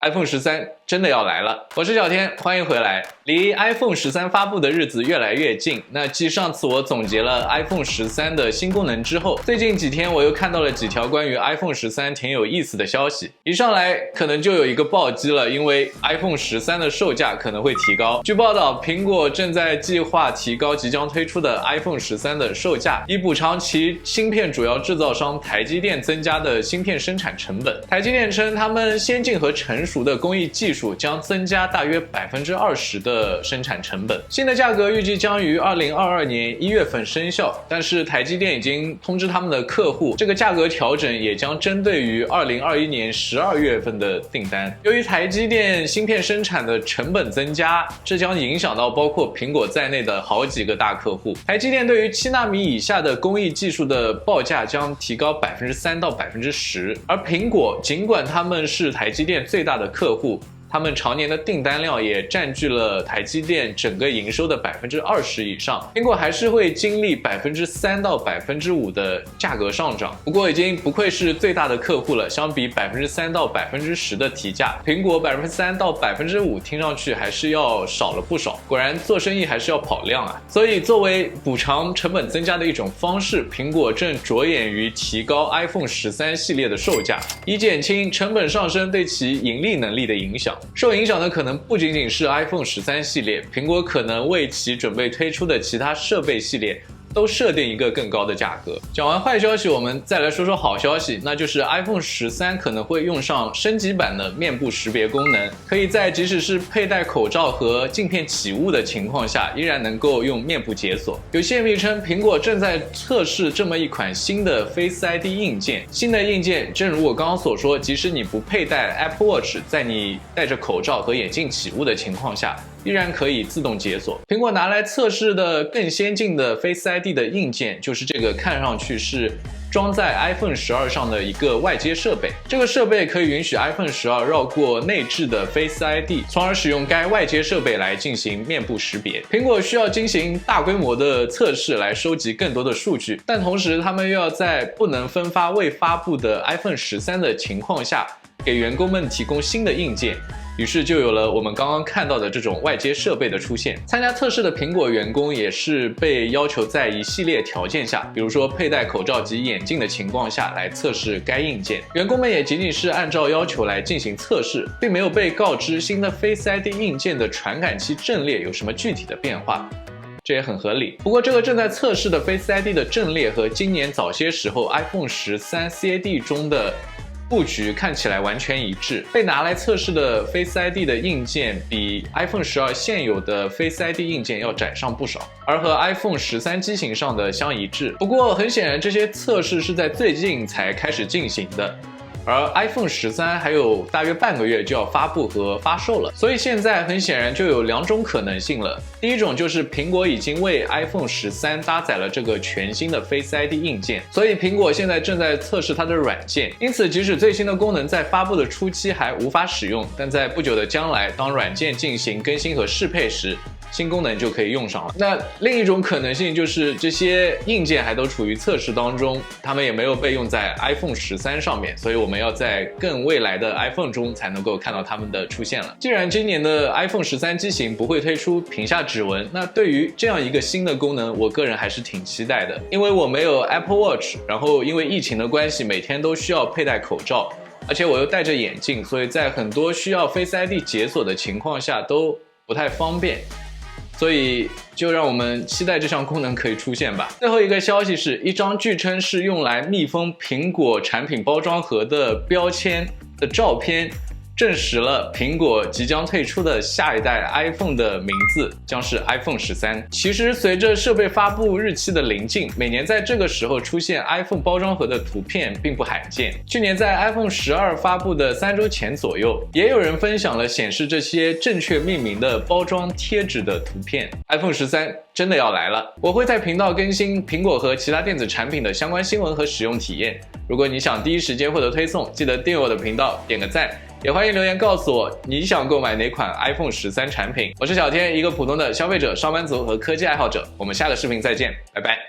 iPhone 13真的要来了，我是小天，欢迎回来。离 iPhone 13发布的日子越来越近，那继上次我总结了 iPhone 13的新功能之后，最近几天我又看到了几条关于 iPhone 13挺有意思的消息。一上来可能就有一个暴击了，因为 iPhone 13的售价可能会提高。据报道，苹果正在计划提高即将推出的 iPhone 13的售价，以补偿其芯片主要制造商台积电增加的芯片生产成本。台积电称，他们先进和成熟的工艺技术将增加大约20%的生产成本。新的价格预计将于2022年1月份生效，但是台积电已经通知他们的客户，这个价格调整也将针对于2021年12月份的订单。由于台积电芯片生产的成本增加，这将影响到包括苹果在内的好几个大客户。台积电对于7纳米以下的工艺技术的报价将提高3%到10%，而苹果尽管他们是台积电最大的客户，他们常年的订单量也占据了台积电整个营收的20%以上，苹果还是会经历3%到5%的价格上涨。不过已经不愧是最大的客户了，相比3%到10%的提价，苹果3%到5%听上去还是要少了不少。果然做生意还是要跑量啊！所以作为补偿成本增加的一种方式，苹果正着眼于提高 iPhone 13系列的售价，以减轻成本上升对其盈利能力的影响。受影响的可能不仅仅是 iPhone 13系列，苹果可能为其准备推出的其他设备系列都设定一个更高的价格。讲完坏消息，我们再来说说好消息，那就是 iPhone 13可能会用上升级版的面部识别功能，可以在即使是佩戴口罩和镜片起雾的情况下，依然能够用面部解锁。有线密称，苹果正在测试这么一款新的 Face ID 硬件。新的硬件正如我刚刚所说，即使你不佩戴 Apple Watch， 在你戴着口罩和眼镜起雾的情况下，依然可以自动解锁。苹果拿来测试的更先进的 Face ID 的硬件，就是这个看上去是装在 iPhone 12上的一个外接设备。这个设备可以允许 iPhone 12绕过内置的 Face ID， 从而使用该外接设备来进行面部识别。苹果需要进行大规模的测试来收集更多的数据，但同时他们又要在不能分发未发布的 iPhone 13的情况下，给员工们提供新的硬件。于是就有了我们刚刚看到的这种外接设备的出现。参加测试的苹果员工也是被要求在一系列条件下，比如说佩戴口罩及眼镜的情况下来测试该硬件。员工们也仅仅是按照要求来进行测试，并没有被告知新的 Face ID 硬件的传感器阵列有什么具体的变化。这也很合理。不过这个正在测试的 Face ID 的阵列和今年早些时候 iPhone 13 CAD 中的布局看起来完全一致，被拿来测试的 Face ID 的硬件比 iPhone 12现有的 Face ID 硬件要窄上不少，而和 iPhone 13机型上的相一致。不过很显然，这些测试是在最近才开始进行的。而 iPhone 13还有大约半个月就要发布和发售了，所以现在很显然就有2种可能性了。第一种就是苹果已经为 iPhone 13搭载了这个全新的 Face ID 硬件，所以苹果现在正在测试它的软件，因此即使最新的功能在发布的初期还无法使用，但在不久的将来，当软件进行更新和适配时，新功能就可以用上了。那另一种可能性就是这些硬件还都处于测试当中，它们也没有被用在 iPhone 13上面，所以我们要在更未来的 iPhone 中才能够看到它们的出现了。既然今年的 iPhone 13机型不会推出屏下指纹，那对于这样一个新的功能，我个人还是挺期待的。因为我没有 Apple Watch， 然后因为疫情的关系，每天都需要佩戴口罩，而且我又戴着眼镜，所以在很多需要 Face ID 解锁的情况下都不太方便。所以就让我们期待这项功能可以出现吧。最后一个消息是，一张据称是用来密封苹果产品包装盒的标签的照片，证实了苹果即将推出的下一代 iPhone 的名字将是 iPhone 13。其实随着设备发布日期的临近，每年在这个时候出现 iPhone 包装盒的图片并不罕见。去年在 iPhone 12发布的3周前左右，也有人分享了显示这些正确命名的包装贴纸的图片。iPhone 13真的要来了，我会在频道更新苹果和其他电子产品的相关新闻和使用体验。如果你想第一时间获得推送，记得订阅我的频道，点个赞，也欢迎留言告诉我你想购买哪款 iPhone 13产品。我是小天，一个普通的消费者、上班族和科技爱好者。我们下个视频再见，拜拜。